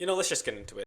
Let's just get into it.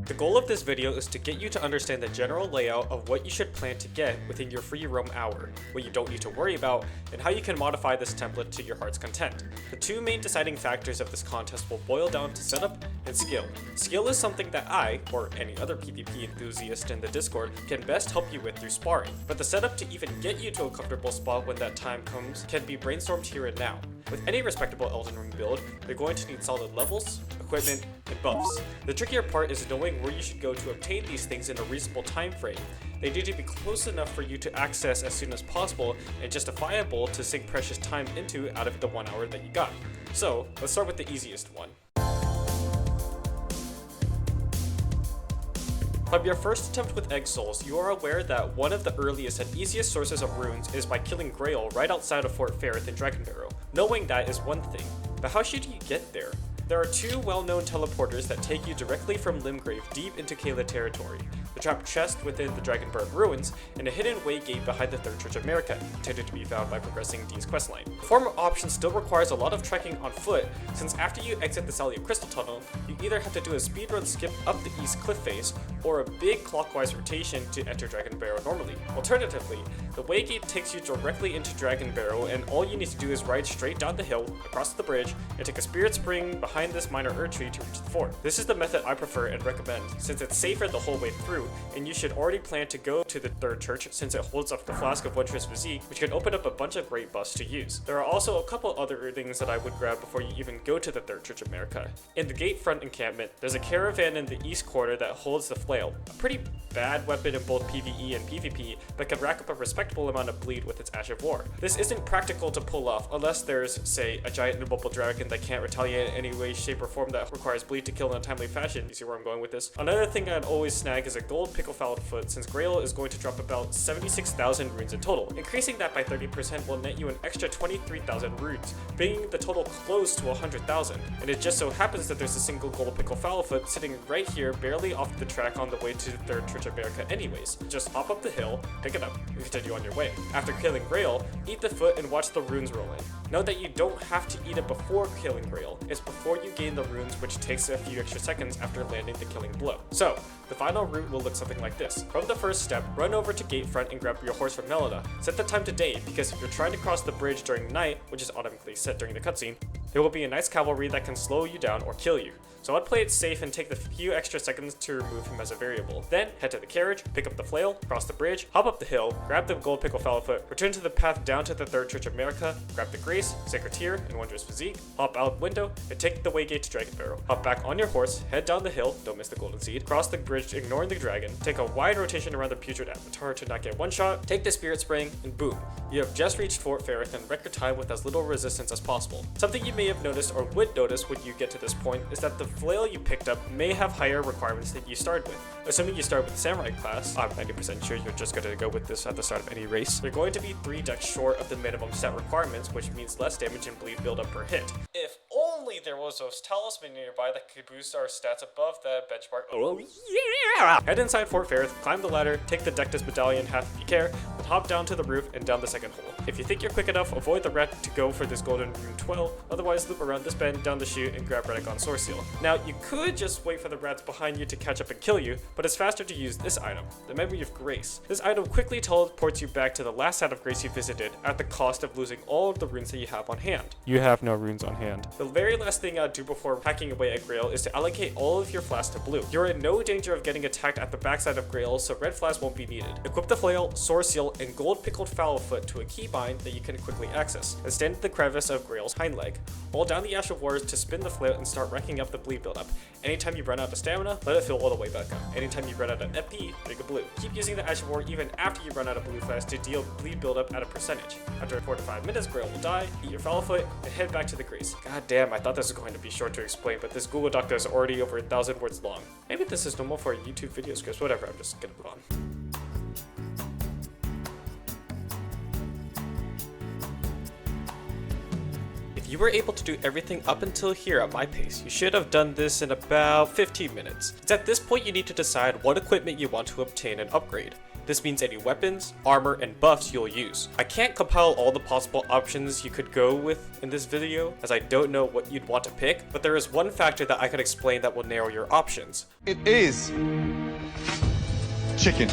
The goal of this video is to get you to understand the general layout of what you should plan to get within your free roam hour, what you don't need to worry about, and how you can modify this template to your heart's content. The two main deciding factors of this contest will boil down to setup and skill. Skill is something that I, or any other PvP enthusiast in the Discord, can best help you with through sparring, but the setup to even get you to a comfortable spot when that time comes can be brainstormed here and now. With any respectable Elden Ring build, you're going to need solid levels, equipment, and buffs. The trickier part is knowing where you should go to obtain these things in a reasonable time frame. They need to be close enough for you to access as soon as possible and justifiable to sink precious time into out of the 1 hour that you got. So, let's start with the easiest one. From your first attempt with Egg Souls, you are aware that one of the earliest and easiest sources of runes is by killing Grail right outside of Fort Ferrith in Dragonbarrow. Knowing that is one thing, but how should you get there? There are two well-known teleporters that take you directly from Limgrave deep into Kayla territory, the trapped chest within the Dragonburn ruins, and a hidden way gate behind the Third Church of Marika, intended to be found by progressing Dee's questline. The former option still requires a lot of trekking on foot, since after you exit the Salia Crystal Tunnel, you either have to do a speedrun skip up the east cliff face, or a big clockwise rotation to enter Dragonbarrow normally. Alternatively, the way gate takes you directly into Dragonbarrow, and all you need to do is ride straight down the hill, across the bridge, and take a spirit spring behind this minor Erdtree to reach the fort. This is the method I prefer and recommend, since it's safer the whole way through, and you should already plan to go to the Third Church since it holds up the Flask of Wondrous Physique, which can open up a bunch of great buffs to use. There are also a couple other things that I would grab before you even go to the Third Church of Marika. In the gate front encampment, there's a caravan in the east corner that holds the flail, a pretty bad weapon in both PvE and PvP, but can rack up a respectable amount of bleed with its Ash of War. This isn't practical to pull off unless there's, say, a giant immobile dragon that can't retaliate in any way, shape, or form that requires bleed to kill in a timely fashion. You see where I'm going with this? Another thing I'd always snag is a gold pickle fouled foot, since Grail is going to drop about 76,000 runes in total. Increasing that by 30% will net you an extra 23,000 runes, bringing the total close to 100,000. And it just so happens that there's a single gold pickle foul foot sitting right here, barely off the track on the way to the Third Church of Marika anyways. Just hop up the hill, pick it up, and continue on your way. After killing Grail, eat the foot and watch the runes roll in. Note that you don't have to eat it before killing Grail. It's before you gain the runes, which takes a few extra seconds after landing the killing blow. So, the final route will look something like this. From the first step, run over to Gatefront and grab your horse from Melida. Set the time to day, because if you're trying to cross the bridge during night, which is automatically set during the cutscene, there will be a nice cavalry that can slow you down or kill you. So I'd play it safe and take the few extra seconds to remove him as a variable. Then, head to the carriage, pick up the flail, cross the bridge, hop up the hill, grab the gold pickle foot, return to the path down to the Third Church of Marika, grab the Grace, Sacred Tear, and Wondrous Physique, hop out window, and take the waygate to Dragonbarrow. Hop back on your horse, head down the hill, don't miss the golden seed, cross the bridge ignoring the dragon, take a wide rotation around the putrid avatar to not get one shot, take the spirit spring, and boom, you have just reached Fort Ferrith in record time with as little resistance as possible. Something you may have noticed or would notice when you get to this point is that the flail you picked up may have higher requirements than you started with. Assuming you start with the Samurai class, I'm 90% sure you're just going to go with this at the start of any race, you're going to be 3 decks short of the minimum stat requirements, which means less damage and bleed buildup per hit. If only there was a talisman nearby that could boost our stats above the benchmark. Oh yeah! Head inside Fort Ferrith, climb the ladder, take the Dectus medallion half if you care, then hop down to the roof and down the second hole. If you think you're quick enough, avoid the rat to go for this golden room 12, otherwise loop around this bend, down the chute, and grab Redicon Sword Seal. Now, you could just wait for the rats behind you to catch up and kill you, but it's faster to use this item, the Memory of Grace. This item quickly teleports you back to the last site of grace you visited at the cost of losing all of the runes that you have on hand. You have no runes on hand. The very last thing I'd do before hacking away at Grail is to allocate all of your flasks to blue. You're in no danger of getting attacked at the backside of Grail, so red flasks won't be needed. Equip the flail, sword seal, and gold pickled foul foot to a keybind that you can quickly access, and stand at the crevice of Grail's hind leg. Hold down the Ash of War to spin the flail and start racking up the bleed buildup. Anytime you run out of stamina, let it fill all the way back up. Anytime you run out of FP, drink a blue. Keep using the Ash of War even after you run out of blue flask to deal bleed buildup at a percentage. After 4 to 5 minutes, Grail will die, eat your foul foot, and head back to the Grace. God damn, I thought this was going to be short to explain, but this Google Doc is already over 1,000 words long. Maybe this is normal for a YouTube video script, whatever, I'm just gonna move on. If you were able to do everything up until here at my pace, you should have done this in about 15 minutes. It's at this point you need to decide what equipment you want to obtain and upgrade. This means any weapons, armor, and buffs you'll use. I can't compile all the possible options you could go with in this video, as I don't know what you'd want to pick, but there is one factor that I could explain that will narrow your options. It is chicken.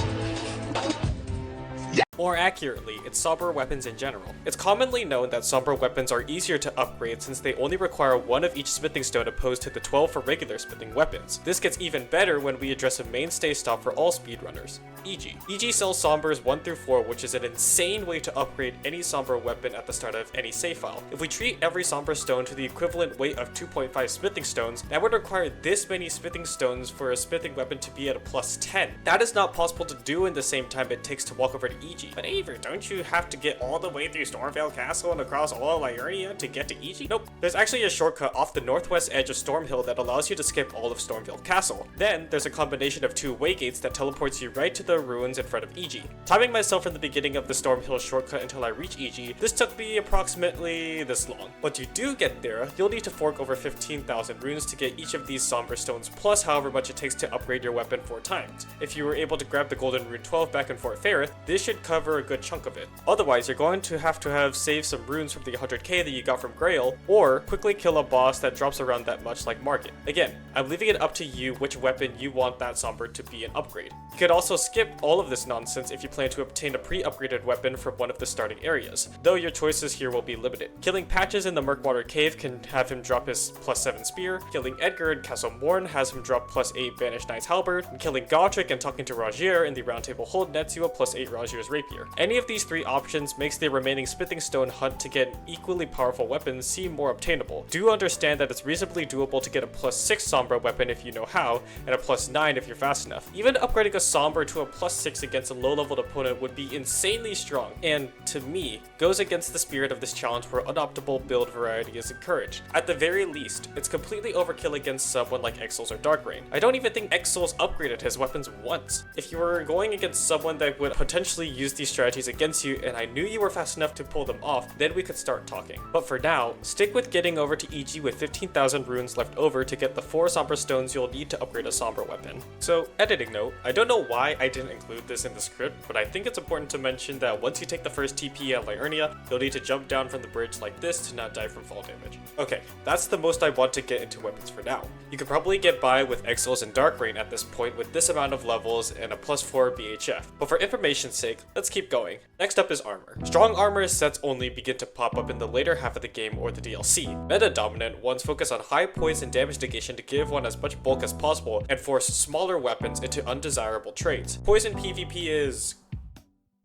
More accurately, it's somber weapons in general. It's commonly known that somber weapons are easier to upgrade since they only require one of each smithing stone opposed to the 12 for regular smithing weapons. This gets even better when we address a mainstay stop for all speedrunners, EG. EG sells sombers 1 through 4, which is an insane way to upgrade any somber weapon at the start of any save file. If we treat every somber stone to the equivalent weight of 2.5 smithing stones, that would require this many smithing stones for a smithing weapon to be at a plus 10. That is not possible to do in the same time it takes to walk over to EG. But Avery, don't you have to get all the way through Stormvale Castle and across all of Liurnia to get to EG? Nope. There's actually a shortcut off the northwest edge of Stormhill that allows you to skip all of Stormvale Castle. Then, there's a combination of 2 waygates that teleports you right to the ruins in front of EG. Timing myself from the beginning of the Stormhill shortcut until I reach EG, this took me approximately this long. Once you do get there, you'll need to fork over 15,000 runes to get each of these somber stones, plus however much it takes to upgrade your weapon 4 times. If you were able to grab the golden rune 12 back in Fort Ferrith, this should cover a good chunk of it. Otherwise, you're going to have saved some runes from the 100k that you got from Grail, or quickly kill a boss that drops around that much like Market. Again, I'm leaving it up to you which weapon you want that somber to be an upgrade. You could also skip all of this nonsense if you plan to obtain a pre-upgraded weapon from one of the starting areas, though your choices here will be limited. Killing Patches in the Murkwater Cave can have him drop his plus 7 spear, killing Edgar in Castle Morn has him drop plus 8 Banished Knight's Halberd, and killing Gotrek and talking to Rajier in the Round Table Hold nets you a plus 8 Rajier's Rapier. Any of these 3 options makes the remaining smithing stone hunt to get equally powerful weapons seem more obtainable. Do understand that it's reasonably doable to get a plus 6 Sombra weapon if you know how, and a plus 9 if you're fast enough. Even upgrading a Sombra to a plus 6 against a low-leveled opponent would be insanely strong, and, to me, goes against the spirit of this challenge where unoptimal build variety is encouraged. At the very least, it's completely overkill against someone like Exils or Darkrain. I don't even think Exils upgraded his weapons once. If you were going against someone that would potentially use these strategies against you and I knew you were fast enough to pull them off, then we could start talking. But for now, stick with getting over to EG with 15,000 runes left over to get the 4 Sombra stones you'll need to upgrade a Sombra weapon. So, editing note, I don't know why I didn't include this in the script, but I think it's important to mention that once you take the first TP at Liurnia, you'll need to jump down from the bridge like this to not die from fall damage. Okay, that's the most I want to get into weapons for now. You could probably get by with Exils and Darkrain at this point with this amount of levels and a plus 4 BHF, but for information's sake, let's keep going. Next up is armor. Strong armor sets only begin to pop up in the later half of the game or the DLC. Meta dominant ones focus on high poise and damage negation to give one as much bulk as possible and force smaller weapons into undesirable traits. Poison PvP is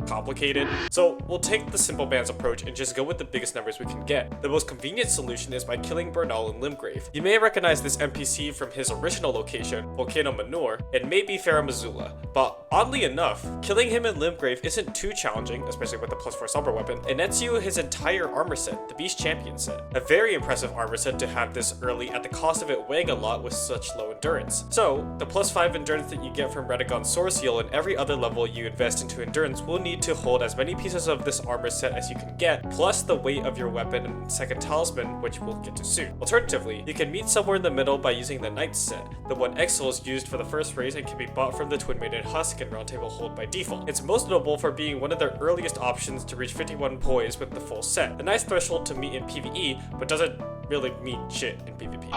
complicated. So we'll take the simple bands approach and just go with the biggest numbers we can get. The most convenient solution is by killing Bernal in Limgrave. You may recognize this NPC from his original location, Volcano Manor, and maybe Farah Missoula, but oddly enough, killing him in Limgrave isn't too challenging, especially with the plus 4 Sombra weapon. It nets you his entire armor set, the Beast Champion set. A very impressive armor set to have this early at the cost of it weighing a lot with such low endurance. So, the plus 5 endurance that you get from Radagon's Source Heal and every other level you invest into endurance will need to hold as many pieces of this armor set as you can get, plus the weight of your weapon and second talisman, which we'll get to soon. Alternatively, you can meet somewhere in the middle by using the Knight set, the one Exils used for the first race and can be bought from the Twin Maiden Husk and Round Table Hold by default. It's most notable for being one of the earliest options to reach 51 poise with the full set. A nice threshold to meet in PvE, but doesn't really mean shit in PvP.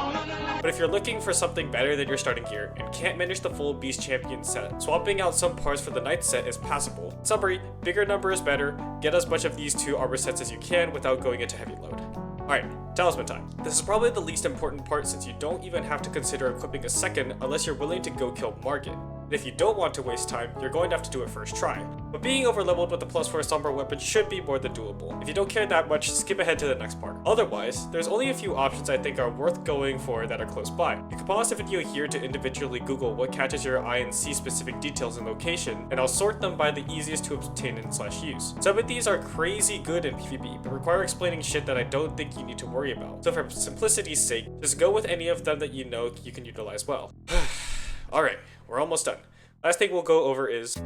But if you're looking for something better than your starting gear and can't manage the full Beast Champion set, swapping out some parts for the Knight set is passable. Summary, bigger number is better, get as much of these 2 armor sets as you can without going into heavy load. Alright, talisman time. This is probably the least important part since you don't even have to consider equipping a second unless you're willing to go kill Margit. And if you don't want to waste time, you're going to have to do it first try. But being overleveled with the plus 4 Sombra weapon should be more than doable. If you don't care that much, skip ahead to the next part. Otherwise, there's only a few options I think are worth going for that are close by. You can pause the video here to individually Google what catches your eye and see specific details and location, and I'll sort them by the easiest to obtain and /use. Some of these are crazy good in PvP, but require explaining shit that I don't think you need to worry about. So for simplicity's sake, just go with any of them that you know you can utilize well. Alright, we're almost done. Last thing we'll go over is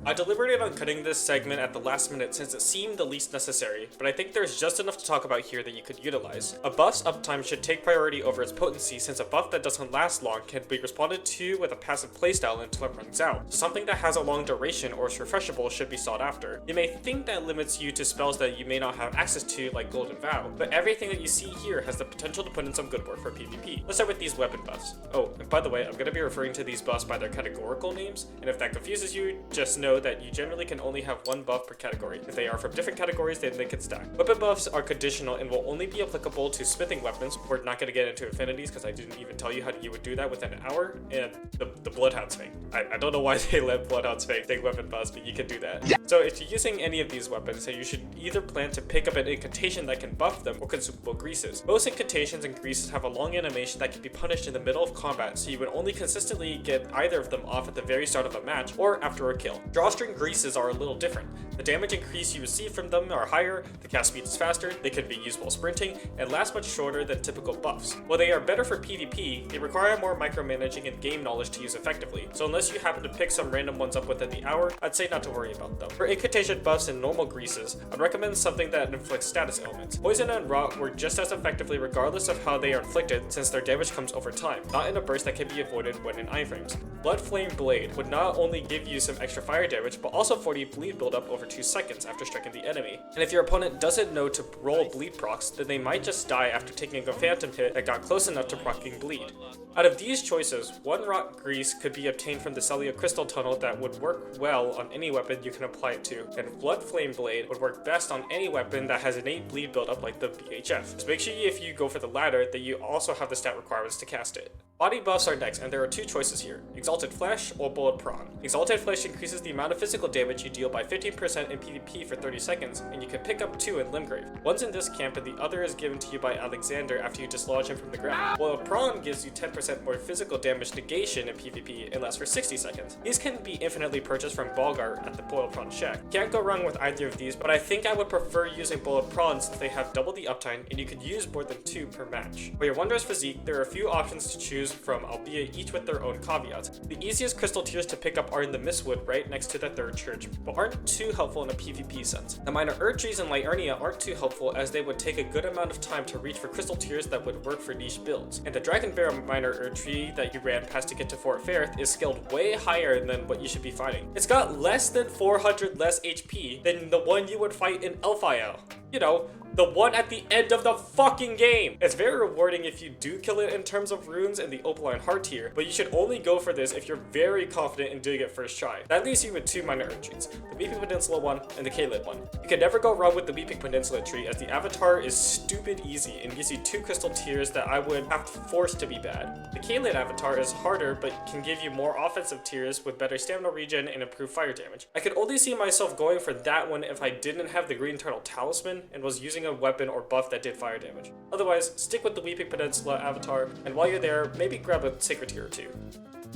I deliberated on cutting this segment at the last minute since it seemed the least necessary, but I think there's just enough to talk about here that you could utilize. A buff's uptime should take priority over its potency since a buff that doesn't last long can be responded to with a passive playstyle until it runs out. So something that has a long duration or is refreshable should be sought after. You may think that limits you to spells that you may not have access to like Golden Vow, but everything that you see here has the potential to put in some good work for PvP. Let's start with these weapon buffs. Oh, and by the way, I'm going to be referring to these buffs by their categorical names, and if that confuses you, just know that you generally can only have one buff per category. If they are from different categories, then they can stack. Weapon buffs are conditional and will only be applicable to smithing weapons. We're not going to get into affinities because I didn't even tell you how you would do that within an hour, and the Bloodhound's Fang. I don't know why they let Bloodhound's Fang take weapon buffs, but you can do that. So if you're using any of these weapons, then you should either plan to pick up an incantation that can buff them or consumable greases. Most incantations and greases have a long animation that can be punished in the middle of combat, so you would only consistently get either of them off at the very start of a match or after a kill. Drawstring greases are a little different. The damage increase you receive from them are higher, the cast speed is faster, they can be used while sprinting, and last much shorter than typical buffs. While they are better for PvP, they require more micromanaging and game knowledge to use effectively, so unless you happen to pick some random ones up within the hour, I'd say not to worry about them. For incantation buffs and normal greases, I'd recommend something that inflicts status ailments. Poison and rot work just as effectively regardless of how they are inflicted, since their damage comes over time, not in a burst that can be avoided when in iframes. Blood Flame Blade would not only give you some extra fire damage, but also 40 bleed buildup over 2 seconds after striking the enemy. And if your opponent doesn't know to roll bleed procs, then they might just die after taking a phantom hit that got close enough to proccing bleed. Out of these choices, one rot grease could be obtained from the Celia Crystal Tunnel that would work well on any weapon you can apply it to, and Blood Flame Blade would work best on any weapon that has innate bleed buildup like the BHF. So make sure if you go for the latter that you also have the stat requirements to cast it. Body buffs are next, and there are 2 choices here, Exalted Flesh or Bullet Prawn. Exalted Flesh increases the amount of physical damage you deal by 15% in PvP for 30 seconds, and you can pick up 2 in Limgrave. One's in this camp and the other is given to you by Alexander after you dislodge him from the ground. Bullet Prawn gives you 10% more physical damage negation in PvP and lasts for 60 seconds. These can be infinitely purchased from Balgar at the Bullet Prawn Shack. Can't go wrong with either of these, but I think I would prefer using Bullet Prawn since they have double the uptime and you could use more than 2 per match. For your Wondrous Physique, there are a few options to choose from, albeit each with their own caveats. The easiest crystal tiers to pick up are in the Mistwood right next to the Third Church, but aren't too helpful in a PvP sense. The minor Erdtrees in Liurnia aren't too helpful as they would take a good amount of time to reach for crystal tiers that would work for niche builds. And the Dragon Bear minor Erdtree that you ran past to get to Fort Fairth is scaled way higher than what you should be fighting. It's got less than 400 less HP than the one you would fight in Elfile. You know, the one at the end of the fucking game. It's very rewarding if you do kill it in terms of runes in the Opaline Heart tier, but you should only go for this if you're very confident in doing it first try. That leaves you with 2 minor Erdtrees, the Weeping Peninsula one and the Kaled one. You can never go wrong with the Weeping Peninsula tree as the avatar is stupid easy and gives you 2 crystal tiers that I would have forced to be bad. The Kaled avatar is harder but can give you more offensive tiers with better stamina regen and improved fire damage. I could only see myself going for that one if I didn't have the Green Turtle Talisman and was using a weapon or buff that did fire damage. Otherwise, stick with the Weeping Peninsula avatar, and while you're there, maybe grab a Sacred Tier or 2.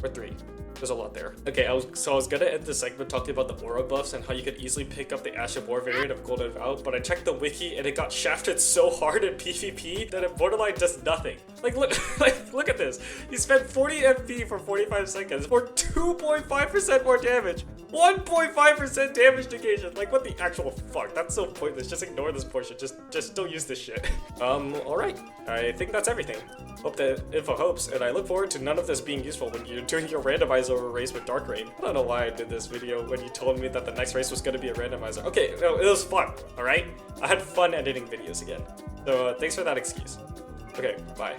Or 3. There's a lot there. Okay, I was gonna end this segment talking about the aura buffs and how you could easily pick up the Ash of War variant of Golden Vow, but I checked the wiki and it got shafted so hard in PvP that it borderline does nothing. Like look at this. You spend 40 MP for 45 seconds for 2.5% more damage. 1.5% damage negation. Like what the actual fuck? That's so pointless. Just ignore this portion. Just don't use this shit. Alright. I think that's everything. Hope the info helps, and I look forward to none of this being useful when you're doing your randomizer race with Dark Rain. I don't know why I did this video when you told me that the next race was gonna be a randomizer. Okay, no, it was fun, alright? I had fun editing videos again. So thanks for that excuse. Okay, bye.